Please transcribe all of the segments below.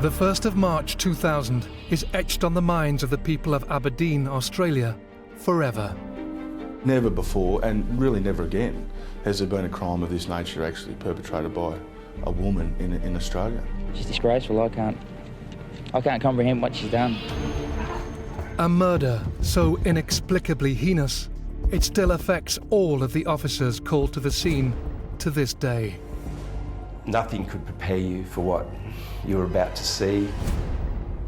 The 1st of March 2000 is etched on the minds of the people of Aberdeen, Australia, forever. Never before, and really never again, has there been a crime of this nature actually perpetrated by a woman in Australia. She's disgraceful. I can't comprehend what she's done. A murder so inexplicably heinous, it still affects all of the officers called to the scene to this day. Nothing could prepare you for what you were about to see.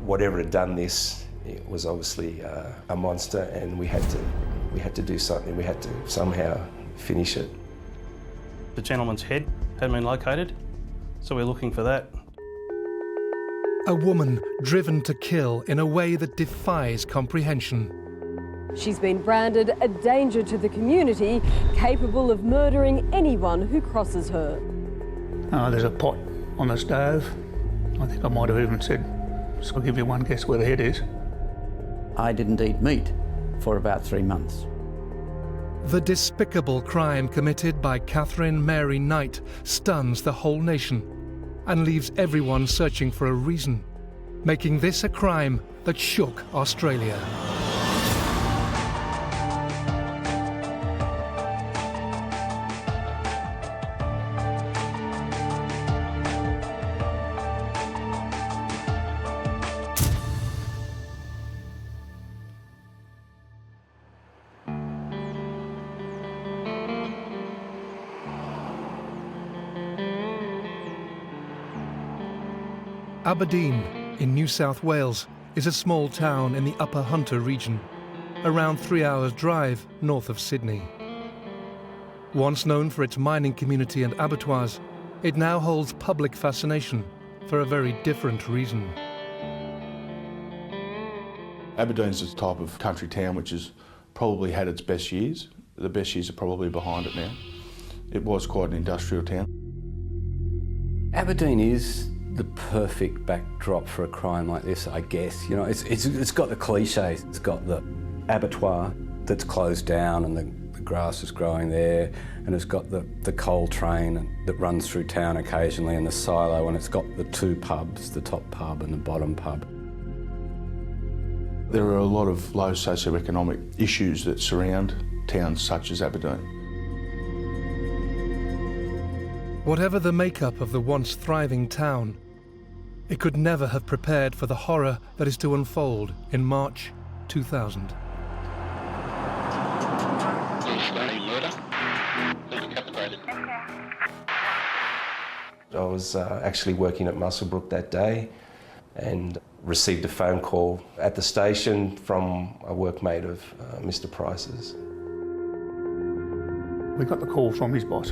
Whatever had done this, it was obviously a monster, and we had to do something. We had to somehow finish it. The gentleman's head had been located, so we're looking for that. A woman driven to kill in a way that defies comprehension. She's been branded a danger to the community, capable of murdering anyone who crosses her. There's a pot on the stove. I think I might have even said, so I'll give you one guess where the head is. I didn't eat meat for about 3 months. The despicable crime committed by Katherine Mary Knight stuns the whole nation and leaves everyone searching for a reason, making this a crime that shook Australia. Aberdeen, in New South Wales, is a small town in the Upper Hunter region, around 3 hours' drive north of Sydney. Once known for its mining community and abattoirs, it now holds public fascination for a very different reason. Aberdeen's the type of country town which has probably had its best years. The best years are probably behind it now. It was quite an industrial town. Aberdeen is the perfect backdrop for a crime like this, I guess. You know, it's got the cliches. It's got the abattoir that's closed down and the grass is growing there, and it's got the coal train that runs through town occasionally, and the silo, and it's got the two pubs, the top pub and the bottom pub. There are a lot of low socioeconomic issues that surround towns such as Aberdeen. Whatever the makeup of the once thriving town, it could never have prepared for the horror that is to unfold in March 2000. I was actually working at Muswellbrook that day and received a phone call at the station from a workmate of Mr. Price's. We got the call from his boss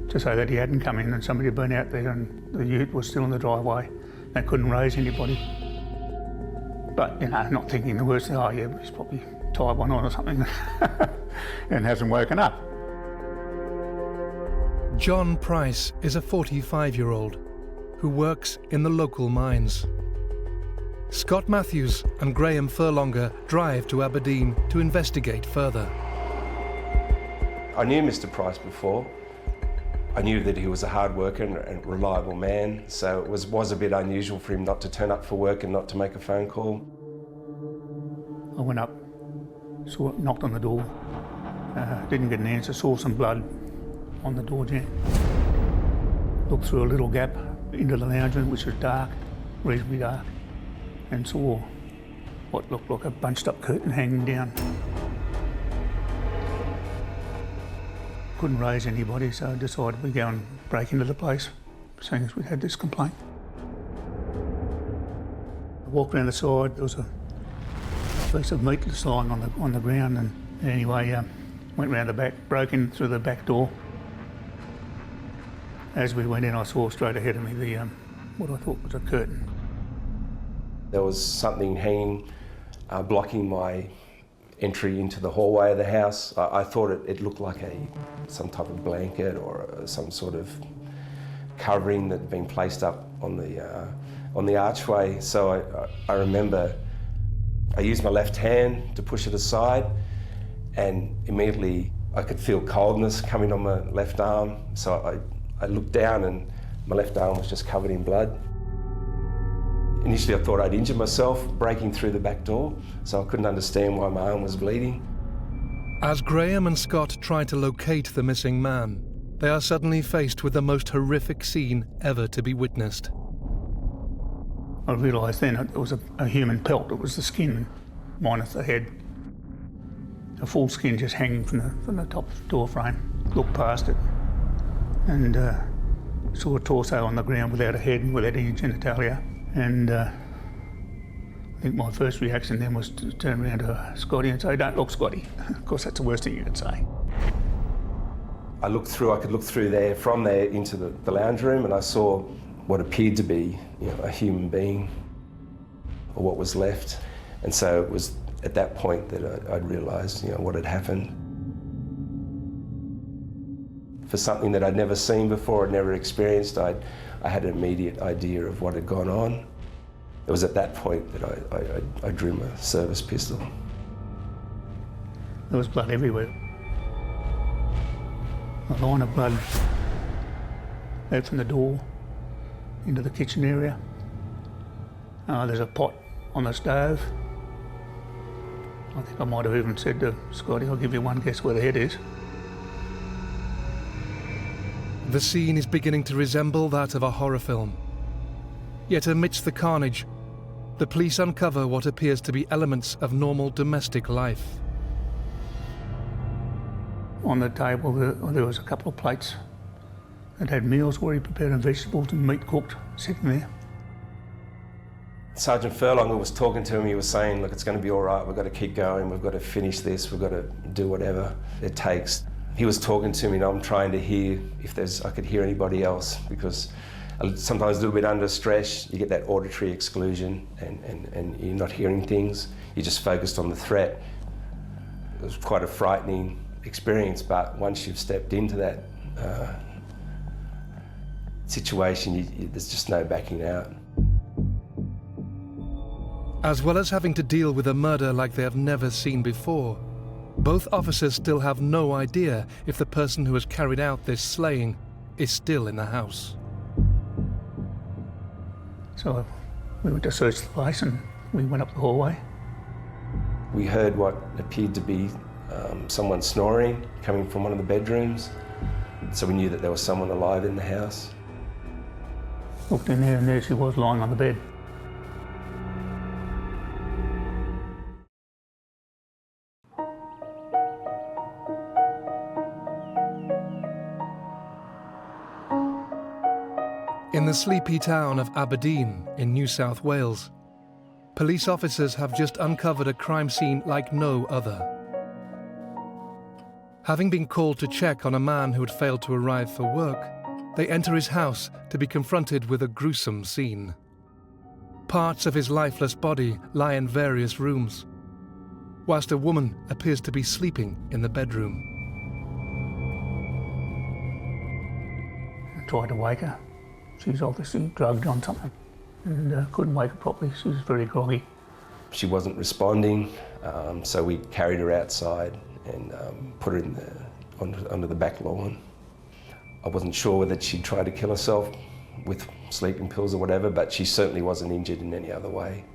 to say that he hadn't come in and somebody had been out there and the ute was still in the driveway. They couldn't raise anybody. But, you know, not thinking the worst, oh yeah, he's probably tied one on or something and hasn't woken up. John Price is a 45-year-old who works in the local mines. Scott Matthews and Graham Furlonger drive to Aberdeen to investigate further. I knew Mr. Price before. I knew that he was a hard worker and reliable man, so it was a bit unusual for him not to turn up for work and not to make a phone call. I went up, knocked on the door, didn't get an answer, saw some blood on the door jamb. Looked through a little gap into the lounge room, which was dark, reasonably dark, and saw what looked like a bunched up curtain hanging down. Couldn't raise anybody, so I decided we'd go and break into the place, seeing as we had this complaint. I walked around the side, there was a piece of meat lying on the ground, and anyway, went round the back, broke in through the back door. As we went in, I saw straight ahead of me what I thought was a curtain. There was something hanging, blocking my entry into the hallway of the house. I thought it looked like some type of blanket or some sort of covering that had been placed up on the archway. So I remember I used my left hand to push it aside, and immediately I could feel coldness coming on my left arm. So I looked down and my left arm was just covered in blood. Initially I thought I'd injured myself breaking through the back door, so I couldn't understand why my arm was bleeding. As Graham and Scott try to locate the missing man, they are suddenly faced with the most horrific scene ever to be witnessed. I realised then it was a human pelt. It was the skin minus the head. A full skin just hanging from the top door frame. Looked past it and saw a torso on the ground without a head and without any genitalia. And I think my first reaction then was to turn around to Scotty and say, "Don't look, Scotty." Of course, that's the worst thing you could say. I could look through there, from there into the lounge room, and I saw what appeared to be, a human being, or what was left. And so it was at that point that I'd realised, what had happened. For something that I'd never seen before, I'd never experienced, I had an immediate idea of what had gone on. It was at that point that I drew my service pistol. There was blood everywhere. A line of blood out from the door into the kitchen area. There's a pot on the stove. I think I might have even said to Scotty, "I'll give you one guess where the head is." The scene is beginning to resemble that of a horror film. Yet amidst the carnage, the police uncover what appears to be elements of normal domestic life. On the table there was a couple of plates that had meals where he prepared vegetables and meat cooked, sitting there. Sergeant Furlong was talking to him, he was saying, "Look, it's going to be all right, we've got to keep going, we've got to finish this, we've got to do whatever it takes." He was talking to me and I'm trying to hear if I could hear anybody else, because sometimes a little bit under stress, you get that auditory exclusion and you're not hearing things, you're just focused on the threat. It was quite a frightening experience, but once you've stepped into that situation, there's just no backing out. As well as having to deal with a murder like they have never seen before, both officers still have no idea if the person who has carried out this slaying is still in the house. So we went to search the place and we went up the hallway. We heard what appeared to be someone snoring coming from one of the bedrooms, so we knew that there was someone alive in the house. Looked in there and there she was lying on the bed. In the sleepy town of Aberdeen in New South Wales, police officers have just uncovered a crime scene like no other. Having been called to check on a man who had failed to arrive for work, they enter his house to be confronted with a gruesome scene. Parts of his lifeless body lie in various rooms, whilst a woman appears to be sleeping in the bedroom. I tried to wake her. She was obviously drugged on something and couldn't wake her properly. She was very groggy. She wasn't responding, so we carried her outside and put her onto the back lawn. I wasn't sure whether she'd tried to kill herself with sleeping pills or whatever, but she certainly wasn't injured in any other way.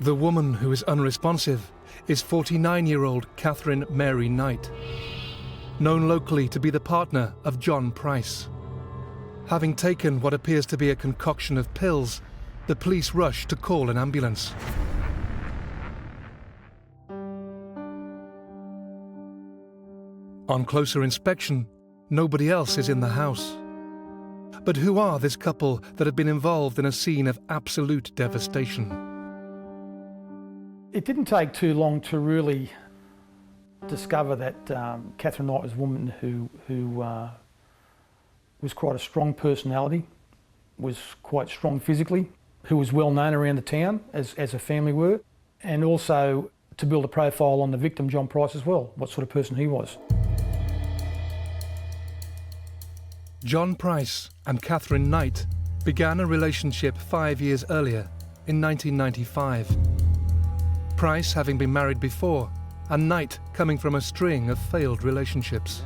The woman who is unresponsive is 49-year-old Katherine Mary Knight, known locally to be the partner of John Price. Having taken what appears to be a concoction of pills, the police rush to call an ambulance. On closer inspection, nobody else is in the house. But who are this couple that have been involved in a scene of absolute devastation? It didn't take too long to really discover that Katherine Knight was a woman who was quite a strong personality, was quite strong physically, who was well known around the town, as a family were, and also to build a profile on the victim, John Price, as well, what sort of person he was. John Price and Katherine Knight began a relationship 5 years earlier, in 1995. Price having been married before, and Knight coming from a string of failed relationships.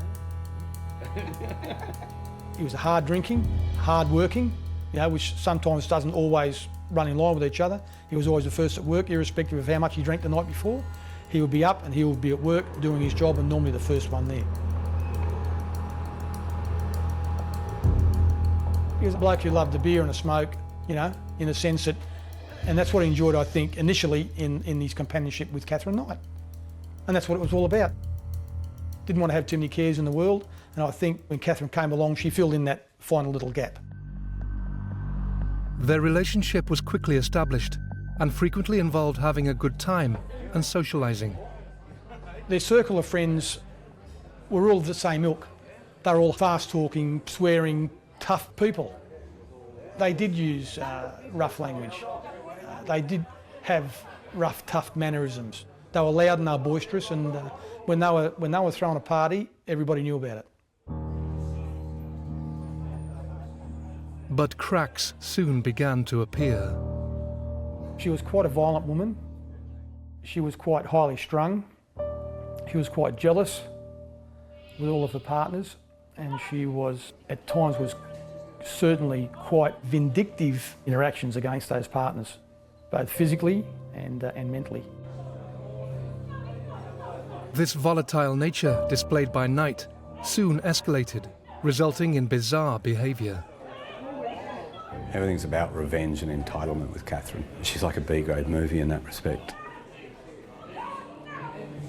He was hard drinking, hard working, which sometimes doesn't always run in line with each other. He was always the first at work, irrespective of how much he drank the night before. He would be up and he would be at work doing his job and normally the first one there. He was a bloke who loved a beer and a smoke, you know, in the sense that, and that's what he enjoyed, I think, initially in his companionship with Katherine Knight. And that's what it was all about. Didn't want to have too many cares in the world, and I think when Katherine came along, she filled in that final little gap. Their relationship was quickly established and frequently involved having a good time and socialising. Their circle of friends were all of the same ilk. They were all fast-talking, swearing, tough people. They did use rough language. They did have rough, tough mannerisms. They were loud and they were boisterous, and when they were throwing a party, everybody knew about it. But cracks soon began to appear. She was quite a violent woman. She was quite highly strung. She was quite jealous with all of her partners, and she was, at times, was certainly quite vindictive in her actions against those partners, both physically and mentally. This volatile nature displayed by Knight soon escalated, resulting in bizarre behaviour. Everything's about revenge and entitlement with Katherine. She's like a B-grade movie in that respect.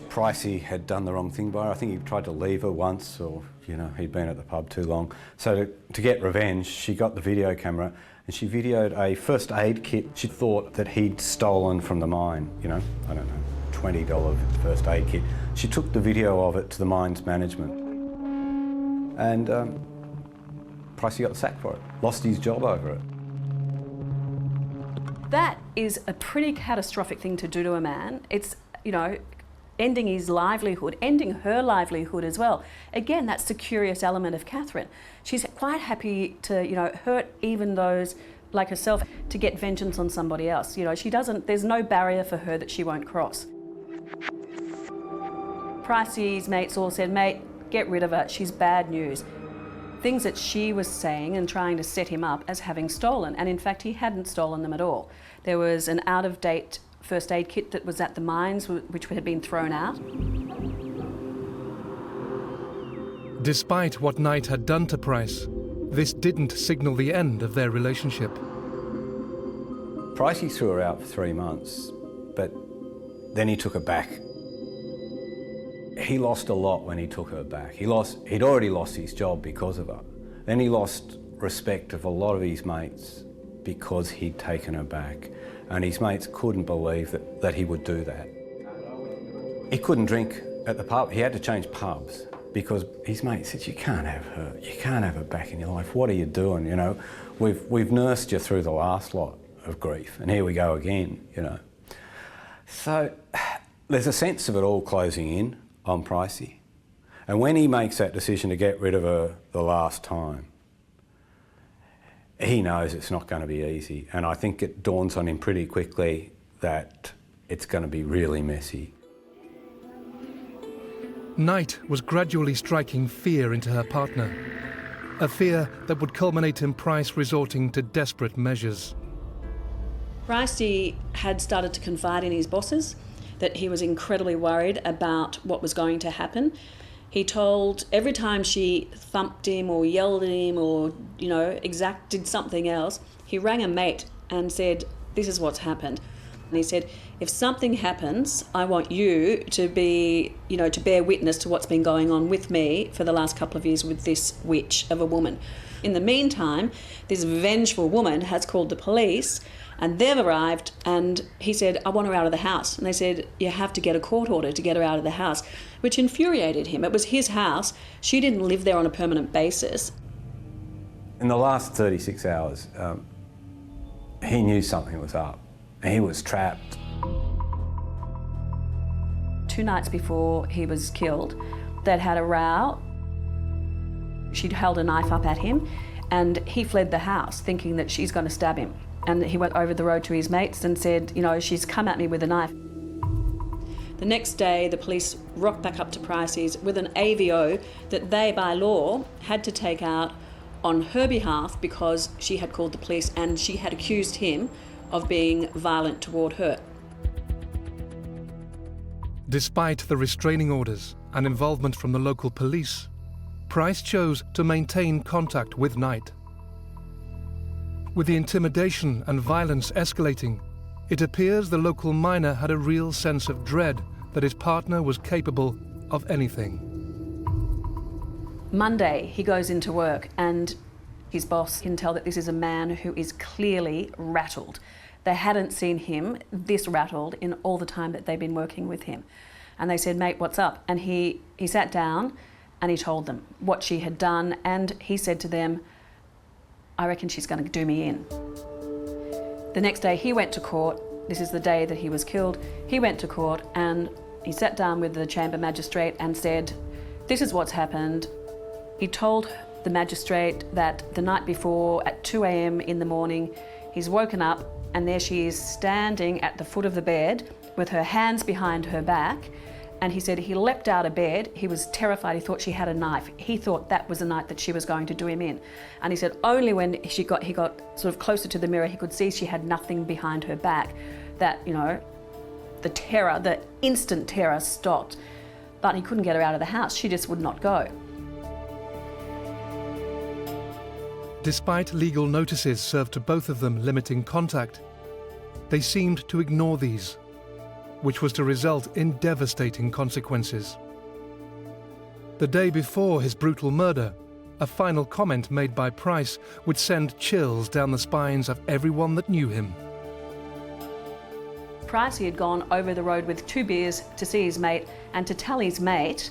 Pricey had done the wrong thing by her. I think he tried to leave her once, or, you know, he'd been at the pub too long. So to get revenge, she got the video camera and she videoed a first aid kit she thought that he'd stolen from the mine, you know, I don't know, $20 first aid kit. She took the video of it to the mine's management. And Pricey got sacked for it, lost his job over it. That is a pretty catastrophic thing to do to a man. It's, you know, ending his livelihood, ending her livelihood as well. Again, that's the curious element of Katherine. She's quite happy to, you know, hurt even those like herself to get vengeance on somebody else. You know, she doesn't, there's no barrier for her that she won't cross. Pricey's mates all said, mate, get rid of her, she's bad news. Things that she was saying and trying to set him up as having stolen, and in fact he hadn't stolen them at all. There was an out-of-date first aid kit that was at the mines which had been thrown out. Despite what Knight had done to Price, this didn't signal the end of their relationship. Pricey threw her out for 3 months, but then he took her back. He lost a lot when he took her back. He'd already lost his job because of her. Then he lost respect of a lot of his mates because he'd taken her back. And his mates couldn't believe that he would do that. He couldn't drink at the pub. He had to change pubs because his mate said, you can't have her back in your life. What are you doing, you know? We've nursed you through the last lot of grief and here we go again, you know. So there's a sense of it all closing in on Pricey. And when he makes that decision to get rid of her the last time, he knows it's not going to be easy, and I think it dawns on him pretty quickly that it's going to be really messy. Knight was gradually striking fear into her partner, a fear that would culminate in Price resorting to desperate measures. Pricey had started to confide in his bosses that he was incredibly worried about what was going to happen. He told every time she thumped him or yelled at him or, you know, did something else, he rang a mate and said, this is what's happened. And he said, if something happens, I want you to be, you know, to bear witness to what's been going on with me for the last couple of years with this witch of a woman. In the meantime, this vengeful woman has called the police and they've arrived, and he said, I want her out of the house. And they said, you have to get a court order to get her out of the house, which infuriated him. It was his house. She didn't live there on a permanent basis. In the last 36 hours, he knew something was up. He was trapped. 2 nights before he was killed, they'd had a row. She'd held a knife up at him, and he fled the house thinking that she's going to stab him. And he went over the road to his mates and said, you know, she's come at me with a knife. The next day, the police rocked back up to Pricey's with an AVO that they, by law, had to take out on her behalf because she had called the police and she had accused him of being violent toward her. Despite the restraining orders and involvement from the local police, Price chose to maintain contact with Knight. With the intimidation and violence escalating, it appears the local miner had a real sense of dread that his partner was capable of anything. Monday, he goes into work and his boss can tell that this is a man who is clearly rattled. They hadn't seen him this rattled in all the time that they've been working with him. And they said, "Mate, what's up?" And he sat down and he told them what she had done, and he said to them, "I reckon she's going to do me in." The next day he went to court. This is the day that he was killed. He went to court and he sat down with the chamber magistrate and said, "This is what's happened." He told the magistrate that the night before at 2 a.m. in the morning, he's woken up and there she is standing at the foot of the bed with her hands behind her back. And he said he leapt out of bed. He was terrified. He thought she had a knife. He thought that was the night that she was going to do him in. And he said only when he got sort of closer to the mirror, he could see she had nothing behind her back. That, you know, the terror, the instant terror stopped. But he couldn't get her out of the house. She just would not go. Despite legal notices served to both of them limiting contact, they seemed to ignore these, which was to result in devastating consequences. The day before his brutal murder, a final comment made by Price would send chills down the spines of everyone that knew him. Price, he had gone over the road with 2 beers to see his mate and to tell his mate,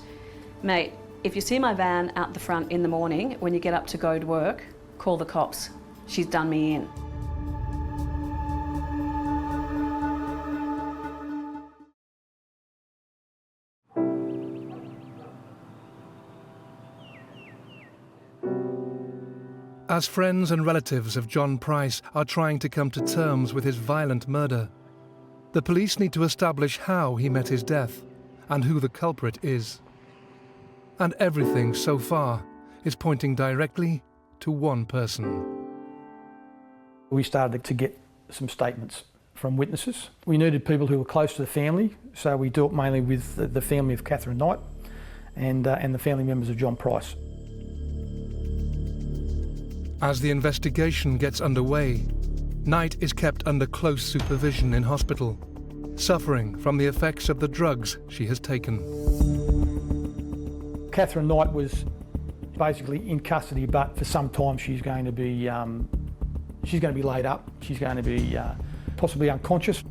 "Mate, if you see my van out the front in the morning when you get up to go to work, call the cops. She's done me in." As friends and relatives of John Price are trying to come to terms with his violent murder, the police need to establish how he met his death and who the culprit is. And everything so far is pointing directly to one person. We started to get some statements from witnesses. We needed people who were close to the family, so we dealt mainly with the family of Katherine Knight and the family members of John Price. As the investigation gets underway, Knight is kept under close supervision in hospital, suffering from the effects of the drugs she has taken. Katherine Knight was basically in custody, but for some time she's going to be laid up. She's going to be possibly unconscious.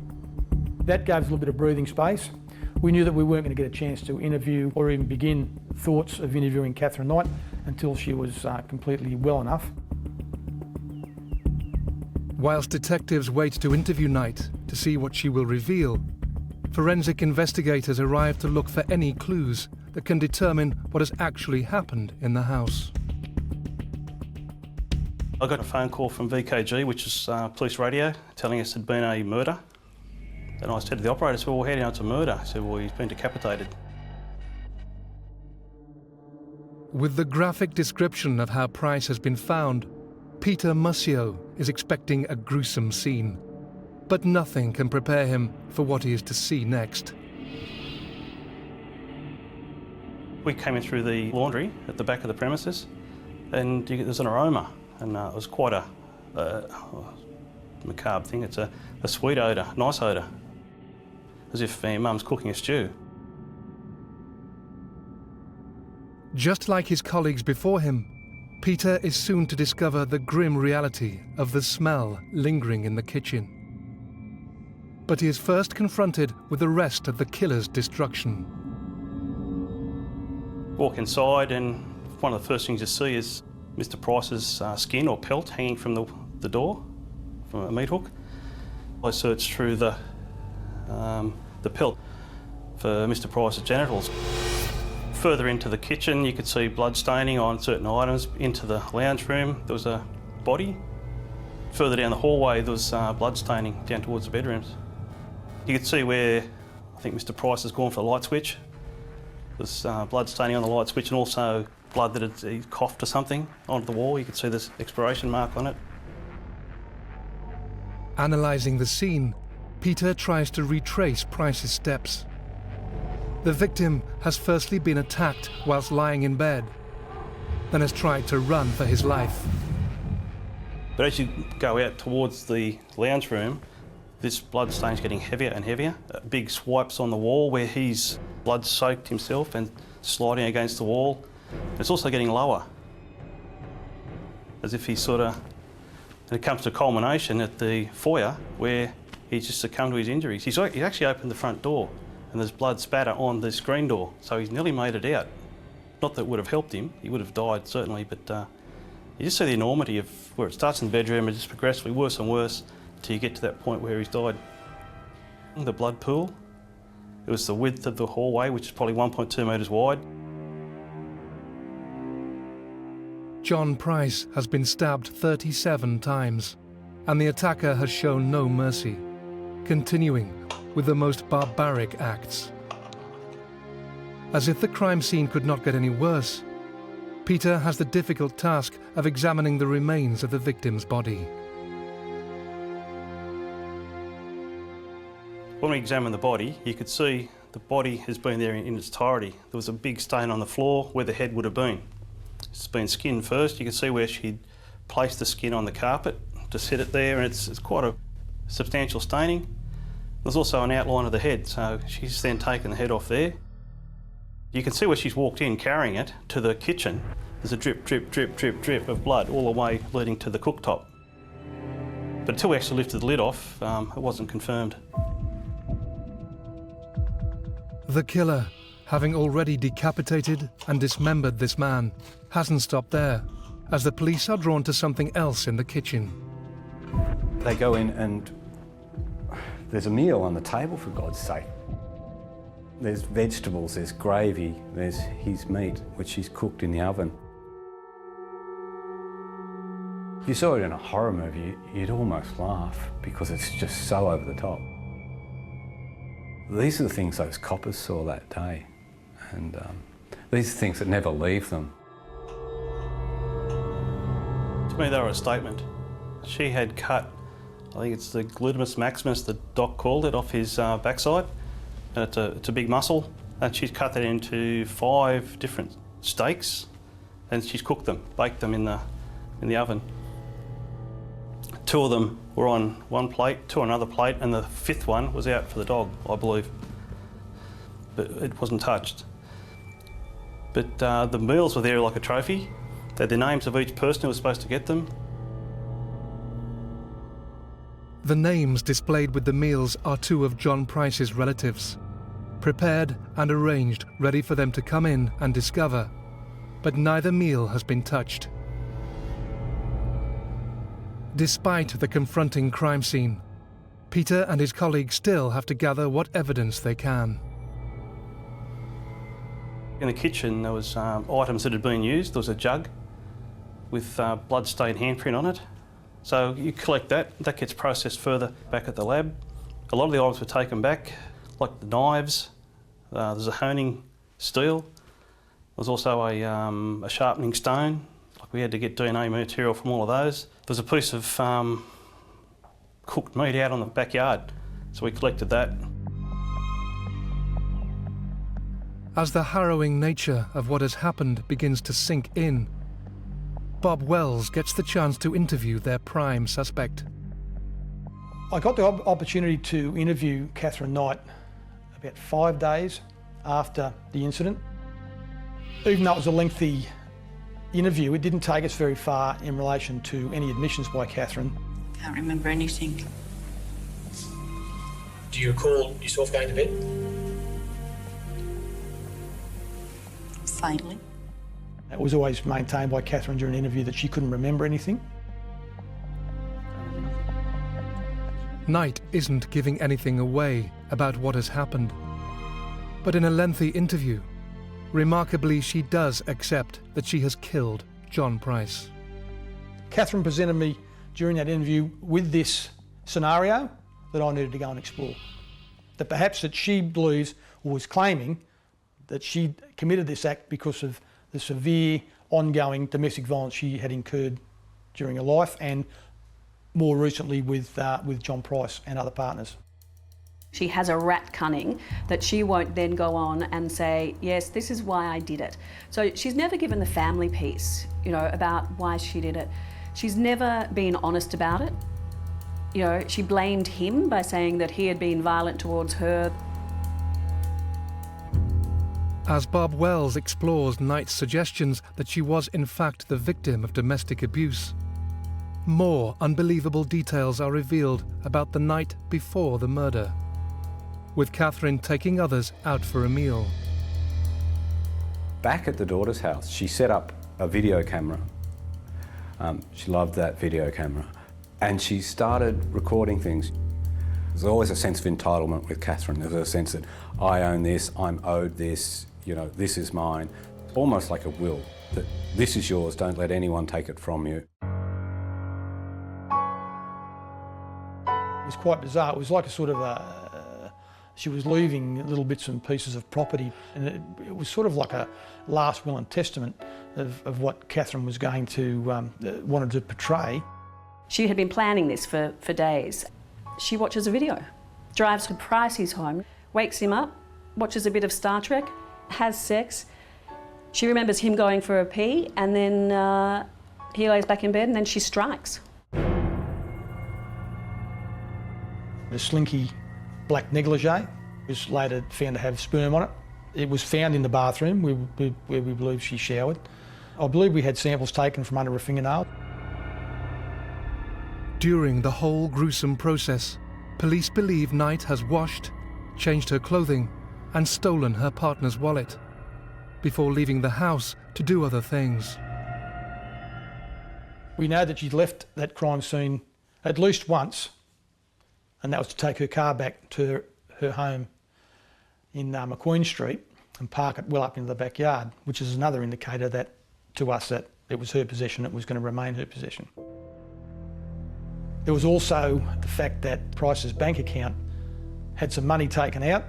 That gave us a little bit of breathing space. We knew that we weren't going to get a chance to interview or even begin thoughts of interviewing Katherine Knight until she was completely well enough. Whilst detectives wait to interview Knight to see what she will reveal, forensic investigators arrive to look for any clues that can determine what has actually happened in the house. I got a phone call from VKG, which is police radio, telling us there'd been a murder. And I said to the operator, I said, "Well, how do you know it's a murder?" He said, "Well, he's been decapitated." With the graphic description of how Price has been found, Peter Muscio is expecting a gruesome scene, but nothing can prepare him for what he is to see next. We came in through the laundry at the back of the premises, and there's an aroma, and it was quite a macabre thing. It's a sweet odour, nice odour, as if Mum's cooking a stew. Just like his colleagues before him, Peter is soon to discover the grim reality of the smell lingering in the kitchen. But he is first confronted with the rest of the killer's destruction. Walk inside, and one of the first things you see is Mr. Price's skin or pelt hanging from the door, from a meat hook. I searched through the pelt for Mr. Price's genitals. Further into the kitchen, you could see blood staining on certain items. Into the lounge room, there was a body. Further down the hallway, there was blood staining down towards the bedrooms. You could see where I think Mr. Price has gone for the light switch. There's blood staining on the light switch, and also blood that he coughed or something onto the wall. You could see this expiration mark on it. Analysing the scene, Peter tries to retrace Price's steps. The victim has firstly been attacked whilst lying in bed, then has tried to run for his life. But as you go out towards the lounge room, this blood stain's getting heavier and heavier. Big swipes on the wall where he's blood-soaked himself and sliding against the wall. It's also getting lower, as if he's sort of... And it comes to culmination at the foyer where he's just succumbed to his injuries. He actually opened the front door and there's blood spatter on the screen door, so he's nearly made it out. Not that it would have helped him, he would have died certainly, but you just see the enormity of where it starts in the bedroom and just progressively worse and worse till you get to that point where he's died. The blood pool, it was the width of the hallway, which is probably 1.2 metres wide. John Price has been stabbed 37 times, and the attacker has shown no mercy, continuing with the most barbaric acts. As if the crime scene could not get any worse, Peter has the difficult task of examining the remains of the victim's body. When we examined the body, you could see the body has been there in its entirety. There was a big stain on the floor where the head would have been. It's been skinned first. You can see where she'd placed the skin on the carpet to set it there, and it's quite a substantial staining. There's also an outline of the head, so she's then taken the head off there. You can see where she's walked in carrying it to the kitchen. There's a drip, drip, drip, drip, drip of blood all the way leading to the cooktop. But until we actually lifted the lid off, it wasn't confirmed. The killer, having already decapitated and dismembered this man, hasn't stopped there, as the police are drawn to something else in the kitchen. They go in and there's a meal on the table, for God's sake. There's vegetables, there's gravy, there's his meat, which he's cooked in the oven. If you saw it in a horror movie, you'd almost laugh because it's just so over the top. These are the things those coppers saw that day, and these are things that never leave them. To me, they were a statement. She had cut, I think it's the glutamus maximus, the doc called it, off his backside. And it's a big muscle, and she's cut that into 5 different steaks, and she's cooked them, baked them in the oven. 2 of them were on one plate, 2 on another plate, and the 5th one was out for the dog, I believe. But it wasn't touched. But the meals were there like a trophy. They had the names of each person who was supposed to get them. The names displayed with the meals are 2 of John Price's relatives, prepared and arranged, ready for them to come in and discover, but neither meal has been touched. Despite the confronting crime scene, Peter and his colleagues still have to gather what evidence they can. In the kitchen there was items that had been used. There was a jug with blood-stained handprint on it. So you collect that gets processed further back at the lab. A lot of the items were taken back, like the knives. There's a honing steel. There's also a sharpening stone. Like we had to get DNA material from all of those. There's a piece of cooked meat out on the backyard, so we collected that. As the harrowing nature of what has happened begins to sink in, Bob Wells gets the chance to interview their prime suspect. I got the opportunity to interview Katherine Knight about 5 days after the incident. Even though it was a lengthy interview, it didn't take us very far in relation to any admissions by Katherine. Can't remember anything. Do you recall yourself going to bed? Faintly. It was always maintained by Katherine during an interview that she couldn't remember anything. Knight isn't giving anything away about what has happened. But in a lengthy interview, remarkably, she does accept that she has killed John Price. Katherine presented me during that interview with this scenario that I needed to go and explore. That perhaps that she believes, or was claiming, that she committed this act because of the severe ongoing domestic violence she had incurred during her life and more recently with John Price and other partners. She has a rat cunning that she won't then go on and say, yes, this is why I did it. So she's never given the family piece, you know, about why she did it. She's never been honest about it. You know, she blamed him by saying that he had been violent towards her. As Bob Wells explores Knight's suggestions that she was in fact the victim of domestic abuse, more unbelievable details are revealed about the night before the murder, with Katherine taking others out for a meal. Back at the daughter's house, she set up a video camera. She loved that video camera. And she started recording things. There's always a sense of entitlement with Katherine. There's a sense that I own this, I'm owed this, you know, this is mine. Almost like a will, that this is yours, don't let anyone take it from you. It was quite bizarre. It was like a sort of she was leaving little bits and pieces of property, and it was sort of like a last will and testament of what Katherine was going to, wanted to portray. She had been planning this for days. She watches a video, drives to Pricey's home, wakes him up, watches a bit of Star Trek, has sex. She remembers him going for a pee, and then he lays back in bed, and then she strikes. The slinky black negligee was later found to have sperm on it. It was found in the bathroom where we believe she showered. I believe we had samples taken from under a fingernail. During the whole gruesome process, police believe Knight has washed, changed her clothing, and stolen her partner's wallet, before leaving the house to do other things. We know that she'd left that crime scene at least once, and that was to take her car back to her home in McQueen Street and park it well up into the backyard, which is another indicator that, to us, that it was her possession, it was going to remain her possession. There was also the fact that Price's bank account had some money taken out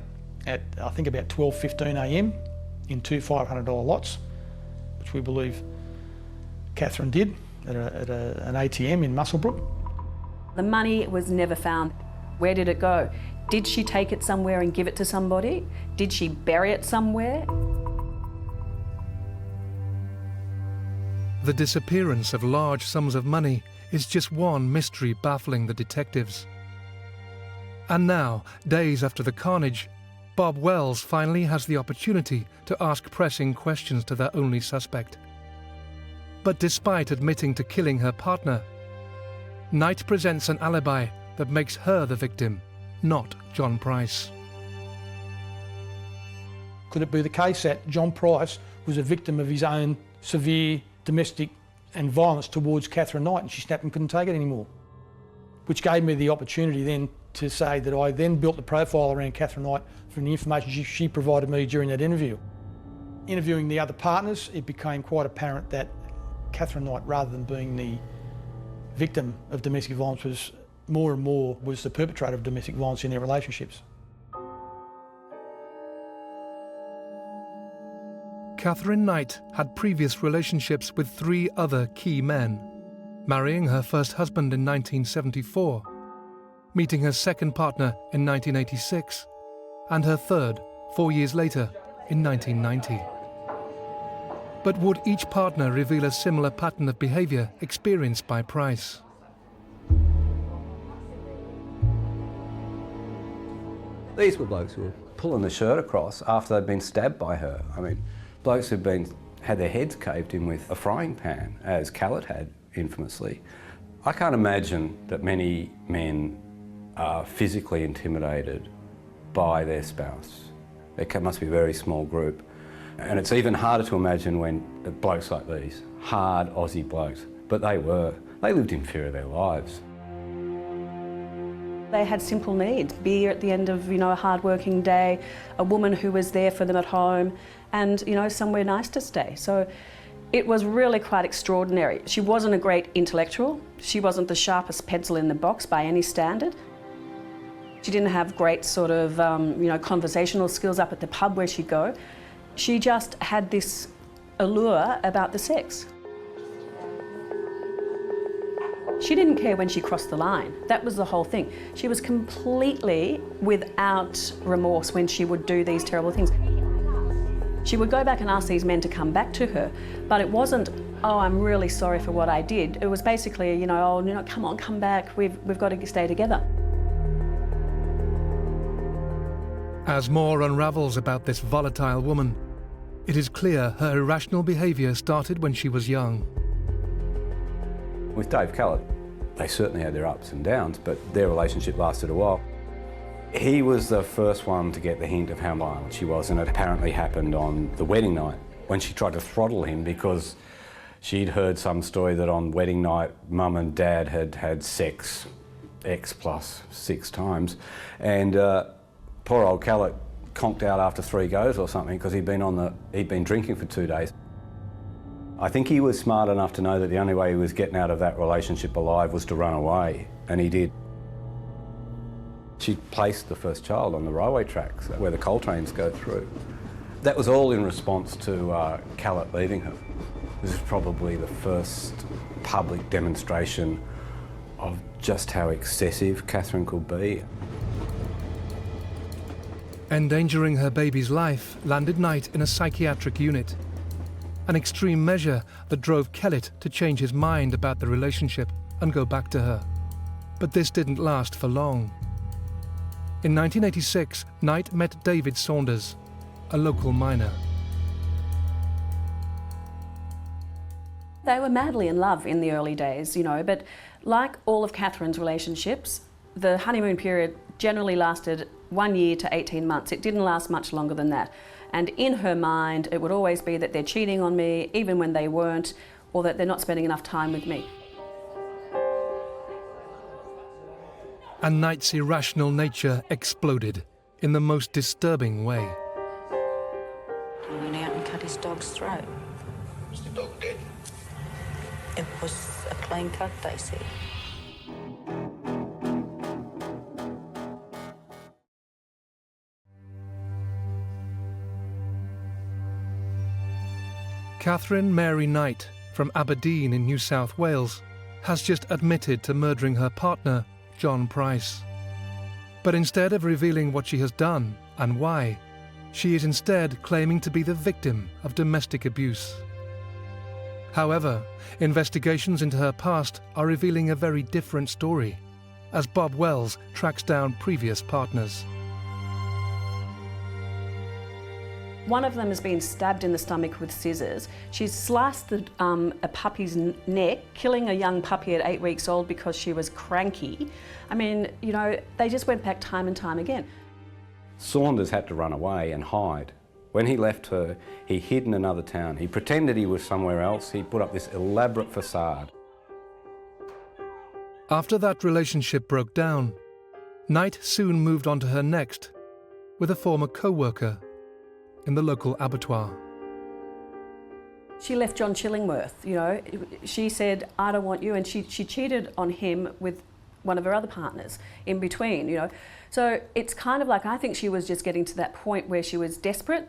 at, I think, about 12:15 a.m. in two $500 lots, which we believe Katherine did at an ATM in Muswellbrook. The money was never found. Where did it go? Did she take it somewhere and give it to somebody? Did she bury it somewhere? The disappearance of large sums of money is just one mystery baffling the detectives. And now, days after the carnage, Bob Wells finally has the opportunity to ask pressing questions to their only suspect. But despite admitting to killing her partner, Knight presents an alibi that makes her the victim, not John Price. Could it be the case that John Price was a victim of his own severe domestic and violence towards Katherine Knight, and she snapped and couldn't take it anymore? Which gave me the opportunity then to say that I then built the profile around Katherine Knight from the information she provided me during that interview. Interviewing the other partners, it became quite apparent that Katherine Knight, rather than being the victim of domestic violence, was more and more was the perpetrator of domestic violence in their relationships. Katherine Knight had previous relationships with 3 other key men, marrying her first husband in 1974, meeting her second partner in 1986, and her third 4 years later in 1990. But would each partner reveal a similar pattern of behaviour experienced by Price? These were blokes who were pulling the shirt across after they'd been stabbed by her. I mean, blokes who'd had their heads caved in with a frying pan, as Khaled had infamously. I can't imagine that many men are physically intimidated by their spouse. It must be a very small group. And it's even harder to imagine when blokes like these, hard Aussie blokes, but they lived in fear of their lives. They had simple needs, beer at the end of, a hard-working day, a woman who was there for them at home, and, somewhere nice to stay. So it was really quite extraordinary. She wasn't a great intellectual. She wasn't the sharpest pencil in the box by any standard. She didn't have great sort of, conversational skills up at the pub where she'd go. She just had this allure about the sex. She didn't care when she crossed the line. That was the whole thing. She was completely without remorse when she would do these terrible things. She would go back and ask these men to come back to her, but it wasn't, oh, I'm really sorry for what I did. It was basically, come on, come back, we've got to stay together. As more unravels about this volatile woman, it is clear her irrational behaviour started when she was young. With Dave Callett, they certainly had their ups and downs, but their relationship lasted a while. He was the first one to get the hint of how violent she was, and it apparently happened on the wedding night when she tried to throttle him because she'd heard some story that on wedding night Mum and Dad had had sex X plus 6 times, and poor old Callett conked out after 3 goes or something because he'd been drinking for 2 days. I think he was smart enough to know that the only way he was getting out of that relationship alive was to run away, and he did. She placed the first child on the railway tracks where the coal trains go through. That was all in response to Callett leaving her. This is probably the first public demonstration of just how excessive Katherine could be. Endangering her baby's life landed Knight in a psychiatric unit, an extreme measure that drove Kellett to change his mind about the relationship and go back to her. But this didn't last for long. In 1986, Knight met David Saunders, a local miner. They were madly in love in the early days, but like all of Katherine's relationships, the honeymoon period generally lasted 1 year to 18 months. It didn't last much longer than that. And in her mind, it would always be that they're cheating on me, even when they weren't, or that they're not spending enough time with me. And Knight's irrational nature exploded in the most disturbing way. He went out and cut his dog's throat. Was the dog dead? It was a clean cut, they said. Katherine Mary Knight from Aberdeen in New South Wales has just admitted to murdering her partner, John Price. But instead of revealing what she has done and why, she is instead claiming to be the victim of domestic abuse. However, investigations into her past are revealing a very different story, as Bob Wells tracks down previous partners. One of them has been stabbed in the stomach with scissors. She's sliced a puppy's neck, killing a young puppy at 8 weeks old because she was cranky. I mean, they just went back time and time again. Saunders had to run away and hide. When he left her, he hid in another town. He pretended he was somewhere else. He put up this elaborate facade. After that relationship broke down, Knight soon moved on to her next, with a former co-worker in the local abattoir. She left John Chillingworth, She said, I don't want you, and she cheated on him with one of her other partners in between, So it's kind of like, I think she was just getting to that point where she was desperate.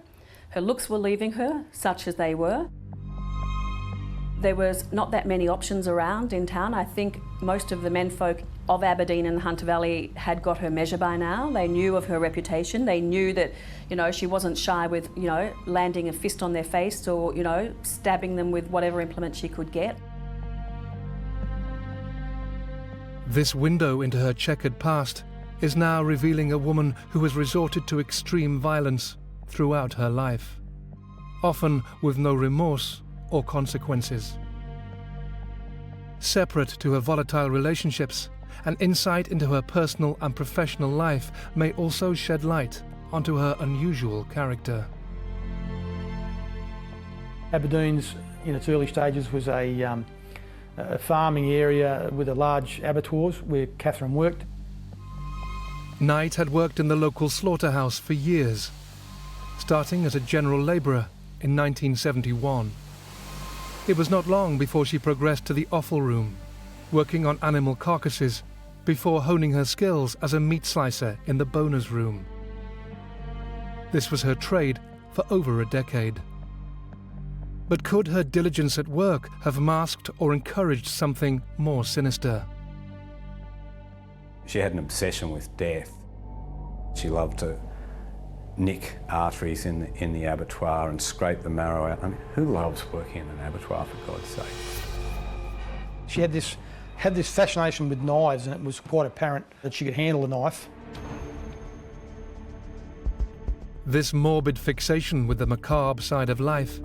Her looks were leaving her, such as they were. There was not that many options around in town. I think most of the menfolk of Aberdeen and the Hunter Valley had got her measure by now. They knew of her reputation. They knew that, she wasn't shy with, landing a fist on their face or, stabbing them with whatever implement she could get. This window into her checkered past is now revealing a woman who has resorted to extreme violence throughout her life, often with no remorse or consequences. Separate to her volatile relationships, an insight into her personal and professional life may also shed light onto her unusual character. Aberdeen's, in its early stages, was a farming area with a large abattoirs where Katherine worked. Knight had worked in the local slaughterhouse for years, starting as a general labourer in 1971. It was not long before she progressed to the offal room, working on animal carcasses before honing her skills as a meat slicer in the boner's room. This was her trade for over a decade. But could her diligence at work have masked or encouraged something more sinister? She had an obsession with death. She loved to nick arteries in the abattoir and scrape the marrow out. I mean, who loves working in an abattoir, for God's sake? She had this fascination with knives, and it was quite apparent that she could handle a knife. This morbid fixation with the macabre side of life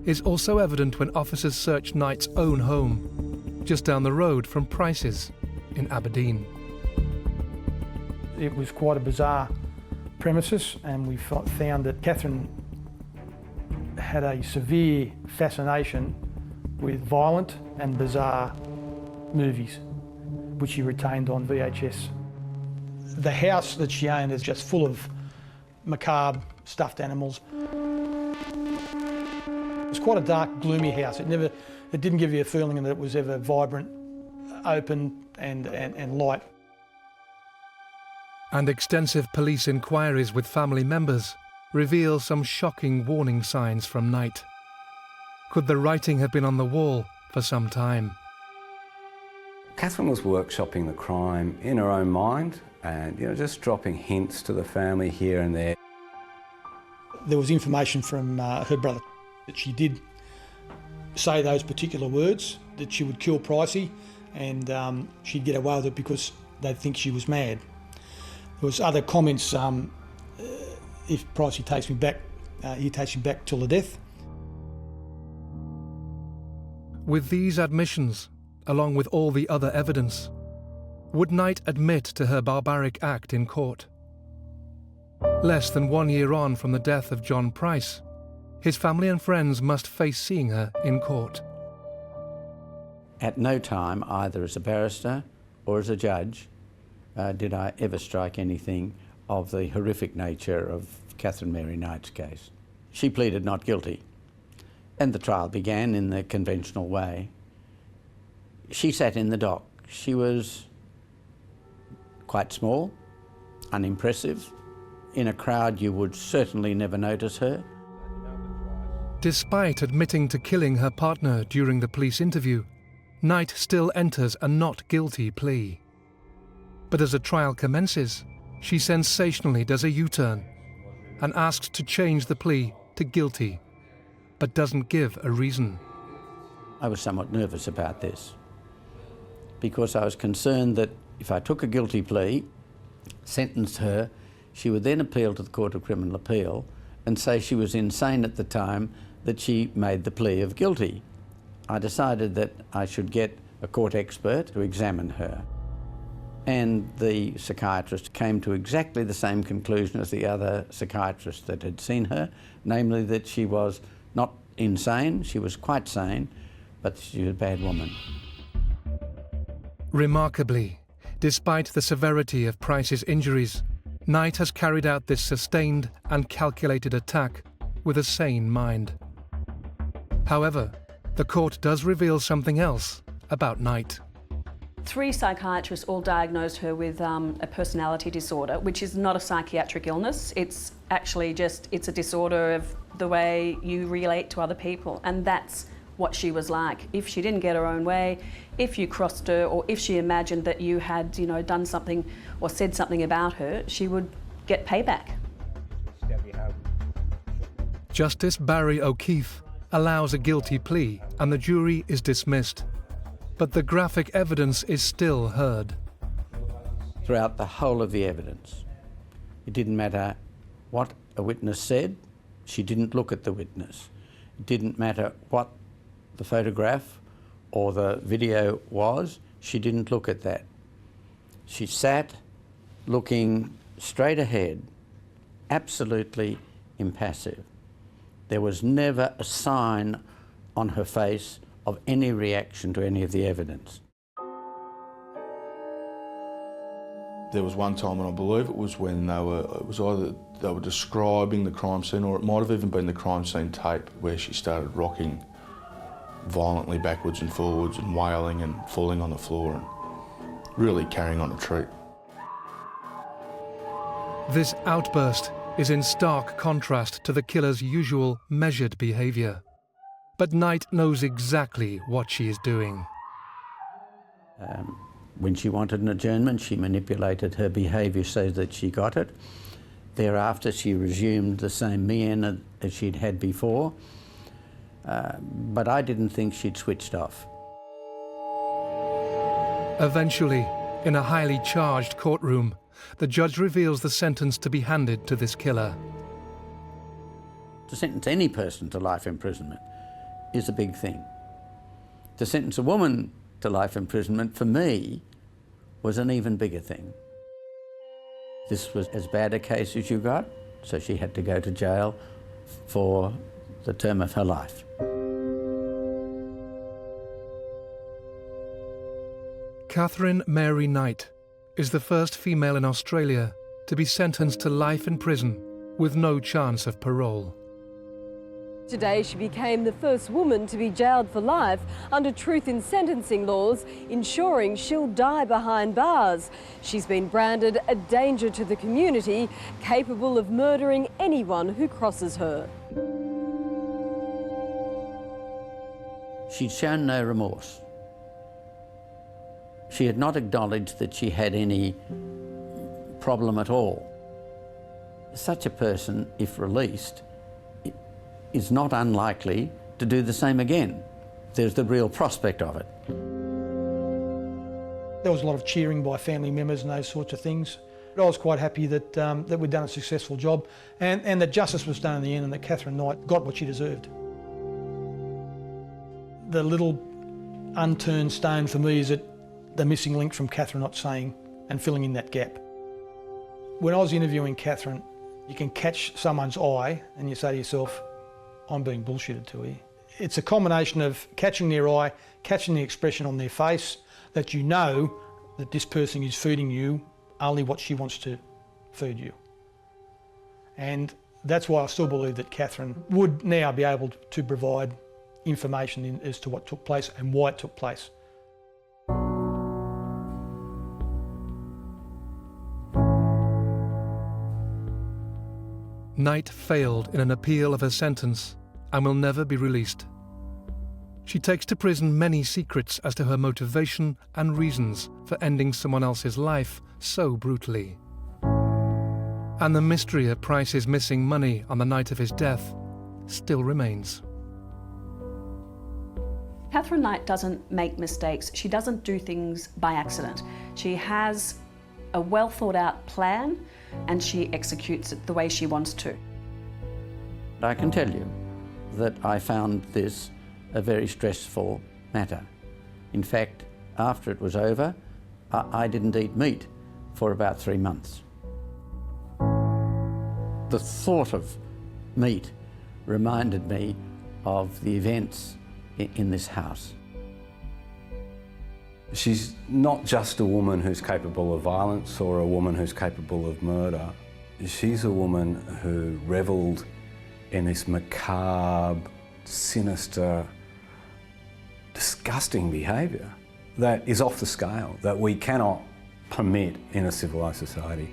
is also evident when officers search Knight's own home, just down the road from Price's in Aberdeen. It was quite a bizarre premises, and we found that Katherine had a severe fascination with violent and bizarre movies, which she retained on VHS. The house that she owned is just full of macabre stuffed animals. It was quite a dark, gloomy house. It didn't give you a feeling that it was ever vibrant, open and light. And extensive police inquiries with family members reveal some shocking warning signs from Knight. Could the writing have been on the wall for some time? Katherine was workshopping the crime in her own mind and, just dropping hints to the family here and there. There was information from her brother that she did say those particular words, that she would kill Pricey, and she'd get away with it because they'd think she was mad. There was other comments, if Pricey takes me back, he takes me back till the death. With these admissions, along with all the other evidence, would Knight admit to her barbaric act in court? Less than 1 year on from the death of John Price, his family and friends must face seeing her in court. At no time, either as a barrister or as a judge, did I ever strike anything of the horrific nature of Katherine Mary Knight's case. She pleaded not guilty, and the trial began in the conventional way. She sat in the dock. She was quite small, unimpressive. In a crowd, you would certainly never notice her. Despite admitting to killing her partner during the police interview, Knight still enters a not guilty plea. But as the trial commences, she sensationally does a U-turn and asks to change the plea to guilty, but doesn't give a reason. I was somewhat nervous about this because I was concerned that if I took a guilty plea, sentenced her, she would then appeal to the Court of Criminal Appeal and say she was insane at the time that she made the plea of guilty. I decided that I should get a court expert to examine her. And the psychiatrist came to exactly the same conclusion as the other psychiatrist that had seen her, namely that she was not insane, she was quite sane, but she was a bad woman. Remarkably, despite the severity of Price's injuries, Knight has carried out this sustained and calculated attack with a sane mind. However, the court does reveal something else about Knight. 3 psychiatrists all diagnosed her with a personality disorder, which is not a psychiatric illness. It's actually it's a disorder of the way you relate to other people, and that's what she was like. If she didn't get her own way, if you crossed her, or if she imagined that you had, done something or said something about her, she would get payback. Justice Barry O'Keefe allows a guilty plea and the jury is dismissed. But the graphic evidence is still heard. Throughout the whole of the evidence, it didn't matter what a witness said, she didn't look at the witness. It didn't matter what the photograph or the video was, she didn't look at that. She sat looking straight ahead, absolutely impassive. There was never a sign on her face of any reaction to any of the evidence. There was one time, and I believe it was when they were describing the crime scene, or it might have even been the crime scene tape, where she started rocking violently backwards and forwards and wailing and falling on the floor and really carrying on a treat. This outburst is in stark contrast to the killer's usual measured behaviour. But Knight knows exactly what she is doing. When she wanted an adjournment, she manipulated her behaviour so that she got it. Thereafter, she resumed the same mien as she'd had before, but I didn't think she'd switched off. Eventually, in a highly charged courtroom, the judge reveals the sentence to be handed to this killer. To sentence any person to life imprisonment is a big thing. To sentence a woman to life imprisonment, for me, was an even bigger thing. This was as bad a case as you got, so she had to go to jail for the term of her life. Katherine Mary Knight is the first female in Australia to be sentenced to life in prison with no chance of parole. Today she became the first woman to be jailed for life under truth in sentencing laws, ensuring she'll die behind bars. She's been branded a danger to the community, capable of murdering anyone who crosses her. She'd shown no remorse. She had not acknowledged that she had any problem at all. Such a person, if released, is not unlikely to do the same again. There's the real prospect of it. There was a lot of cheering by family members and those sorts of things. But I was quite happy that, that we'd done a successful job and that justice was done in the end and that Katherine Knight got what she deserved. The little unturned stone for me is that the missing link from Katherine not saying and filling in that gap. When I was interviewing Katherine, you can catch someone's eye and you say to yourself, I'm being bullshitted to here. It's a combination of catching their eye, catching the expression on their face, that you know that this person is feeding you only what she wants to feed you. And that's why I still believe that Katherine would now be able to provide information as to what took place and why it took place. Knight failed in an appeal of her sentence and will never be released. She takes to prison many secrets as to her motivation and reasons for ending someone else's life so brutally. And the mystery of Price's missing money on the night of his death still remains. Katherine Knight doesn't make mistakes. She doesn't do things by accident. She has a well thought out plan and she executes it the way she wants to. I can tell you that I found this a very stressful matter. In fact, after it was over, I didn't eat meat for about 3 months. The thought of meat reminded me of the events in this house. She's not just a woman who's capable of violence or a woman who's capable of murder. She's a woman who revelled in this macabre, sinister, disgusting behaviour that is off the scale, that we cannot permit in a civilised society.